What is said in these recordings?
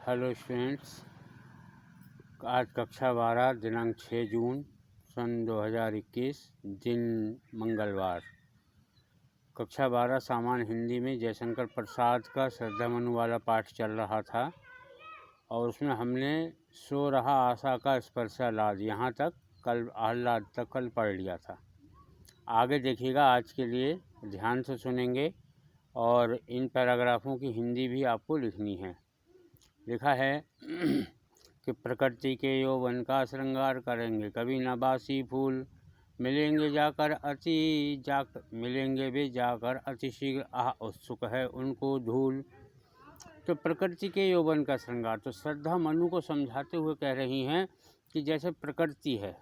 Hello students, आज कक्षा 12 दिनांक 6 जून सन 2021 दिन मंगलवार। कक्षा 12 सामान्य हिंदी में जयशंकर प्रसाद का श्रद्धामनु वाला पाठ चल रहा था और उसमें हमने सो रहा आशा का स्पर्शालाद यहाँ तक कल आह्लाद तक कल पढ़ लिया था। आगे देखिएगा, आज के लिए ध्यान से सुनेंगे और इन पैराग्राफों की हिंदी भी आपको लिखनी है। लिखा है कि प्रकृति के यौवन का श्रृंगार करेंगे, कभी नबासी फूल मिलेंगे वे जाकर अति शीघ्र, आह उत्सुक है उनको धूल। तो प्रकृति के यौवन का श्रृंगार, तो श्रद्धा मनु को समझाते हुए कह रही हैं कि जैसे प्रकृति है,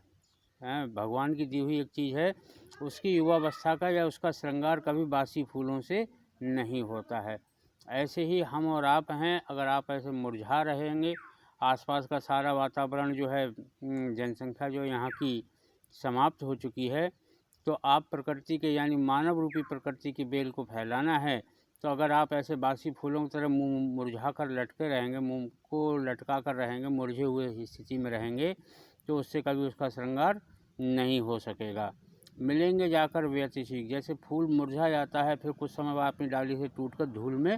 भगवान की दी हुई एक चीज़ है, उसकी युवावस्था का या उसका श्रृंगार कभी बासी फूलों से नहीं होता है। ऐसे ही हम और आप हैं। अगर आप ऐसे मुरझा रहेंगे, आसपास का सारा वातावरण जो है, जनसंख्या जो यहाँ की समाप्त हो चुकी है, तो आप प्रकृति के यानी मानव रूपी प्रकृति की बेल को फैलाना है। तो अगर आप ऐसे बासी फूलों की तरह मुँह मुरझा कर लटके रहेंगे, मुँह को लटका कर रहेंगे, मुरझे हुए स्थिति में रहेंगे, तो उससे कभी उसका श्रृंगार नहीं हो सकेगा। मिलेंगे जाकर वे अति शीघ्र, जैसे फूल मुरझा जाता है, फिर कुछ समय बाद अपनी डाली से टूटकर धूल में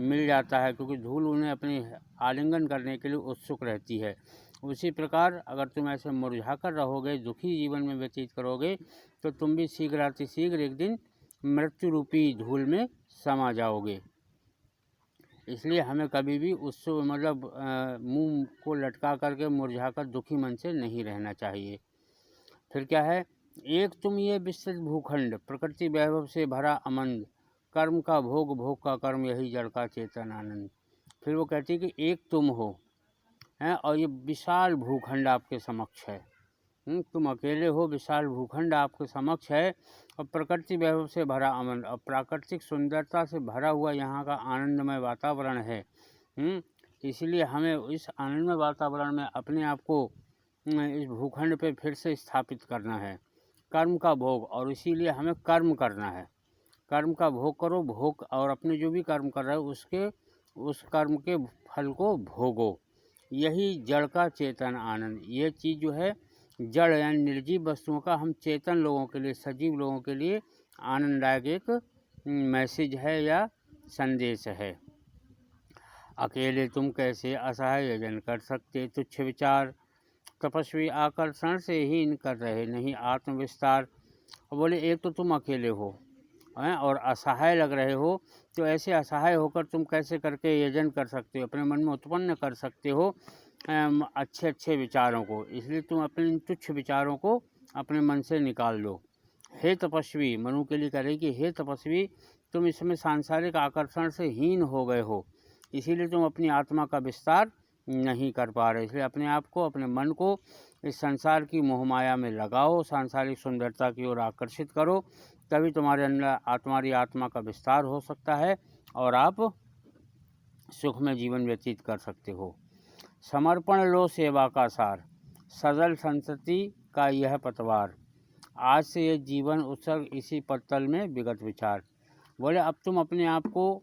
मिल जाता है, क्योंकि धूल उन्हें अपनी आलिंगन करने के लिए उत्सुक रहती है। उसी प्रकार अगर तुम ऐसे मुरझा कर रहोगे, दुखी जीवन में व्यतीत करोगे, तो तुम भी शीघ्र अतिशीघ्र एक दिन मृत्यु रूपी धूल में समा जाओगे। इसलिए हमें कभी भी उस मुंह को लटका करके मुरझा कर दुखी मन से नहीं रहना चाहिए। फिर क्या है, एक तुम ये विस्तृत भूखंड, प्रकृति वैभव से भरा अमंद, कर्म का भोग, भोग का कर्म, यही जड़ का चेतन आनंद। फिर वो कहती है कि एक तुम हो हैं और ये विशाल भूखंड आपके समक्ष है। तुम अकेले हो, विशाल भूखंड आपके समक्ष है और प्रकृति वैभव से भरा अमन और प्राकृतिक सुंदरता से भरा हुआ यहाँ का आनंदमय वातावरण है। इसलिए हमें इस आनंदमय वातावरण में अपने आप को इस भूखंड पे फिर से स्थापित करना है। कर्म का भोग, और इसीलिए हमें कर्म करना है। कर्म का भोग करो, भोग और अपने जो भी कर्म कर रहे हो उस कर्म के फल को भोगो, यही जड़ का चेतन आनंद। ये चीज़ जो है जड़ यानी निर्जीव वस्तुओं का हम चेतन लोगों के लिए, सजीव लोगों के लिए आनंददायक एक मैसेज है या संदेश है। अकेले तुम कैसे असहाय यजन कर सकते, तुच्छ विचार तपस्वी आकर्षण से ही इन कर रहे नहीं आत्मविस्तार। और बोले एक तो तुम अकेले हो हैं और असहाय लग रहे हो, तो ऐसे असहाय होकर तुम कैसे करके यजन कर सकते हो, अपने मन में उत्पन्न कर सकते हो अच्छे अच्छे विचारों को। इसलिए तुम अपने तुच्छ विचारों को अपने मन से निकाल दो। हे तपस्वी, मनु के लिए कह रही कि हे तपस्वी, तुम इस समय सांसारिक आकर्षण से हीन हो गए हो, इसीलिए तुम अपनी आत्मा का विस्तार नहीं कर पा रहे। इसलिए अपने आप को, अपने मन को इस संसार की मोहमाया में लगाओ, सांसारिक सुंदरता की ओर आकर्षित करो, तभी तुम्हारे अंदर तुम्हारी आत्मा का विस्तार हो सकता है और आप सुख में जीवन व्यतीत कर सकते हो। समर्पण लो सेवा का सार, सजल संतति का यह पतवार, आज से ये जीवन उत्सर्ग इसी पत्तल में विगत विचार। बोले अब तुम अपने आप को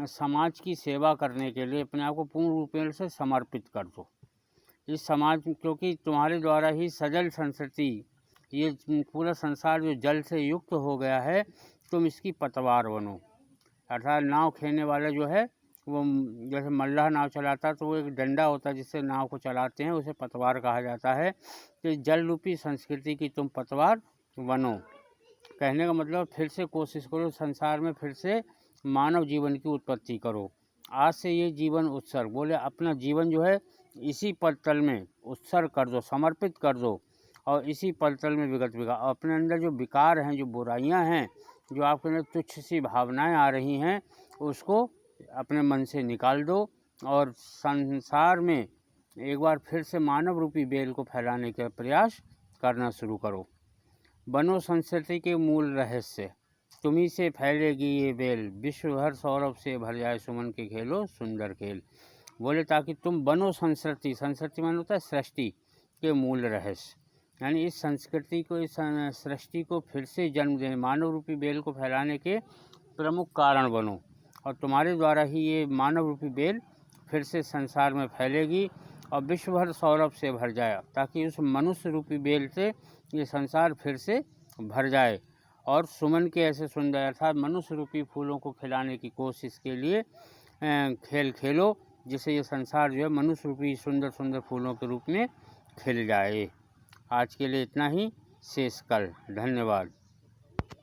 समाज की सेवा करने के लिए अपने आप को पूर्ण रूपेण से समर्पित कर दो इस समाज, क्योंकि तुम्हारे द्वारा ही सजल संस्कृति, ये पूरा संसार जो जल से युक्त हो गया है, तुम इसकी पतवार बनो। अर्थात नाव खेलने वाला जो है वो, जैसे मल्लाह नाव चलाता है तो वो एक डंडा होता है जिससे नाव को चलाते हैं, उसे पतवार कहा जाता है। तो जल रूपी संस्कृति की तुम पतवार बनो। कहने का मतलब फिर से कोशिश करो, संसार में फिर से मानव जीवन की उत्पत्ति करो। आज से ये जीवन उत्सर्ग, बोले अपना जीवन जो है इसी पलतल में उत्सर्ग कर दो, समर्पित कर दो और इसी पलतल में विगत विकार, अपने अंदर जो विकार हैं, जो बुराइयां हैं, जो आपके अंदर तुच्छ सी भावनाएं आ रही हैं, उसको अपने मन से निकाल दो और संसार में एक बार फिर से मानव रूपी बेल को फैलाने का प्रयास करना शुरू करो। बनो संस्कृति के मूल रहस्य, तुम्ही से फैलेगी ये बेल, विश्व भर सौरभ से भर जाए सुमन के खेलो सुंदर खेल। बोले ताकि तुम बनो संस्कृति, संस्कृति मान होता है सृष्टि के मूल रहस्य, यानी इस संस्कृति को, इस सृष्टि को फिर से जन्म देने, मानव रूपी बेल को फैलाने के प्रमुख कारण बनो और तुम्हारे द्वारा ही ये मानव रूपी बेल फिर से संसार में फैलेगी और विश्व भर सौरभ से भर जाए, ताकि उस मनुष्य रूपी बेल से ये संसार फिर से भर जाए। और सुमन के ऐसे सुंदर अर्थात मनुष्य रूपी फूलों को खिलाने की कोशिश के लिए खेल खेलो, जिससे ये संसार जो है मनुष्य रूपी सुंदर सुंदर फूलों के रूप में खिल जाए। आज के लिए इतना ही, शेष कल। धन्यवाद।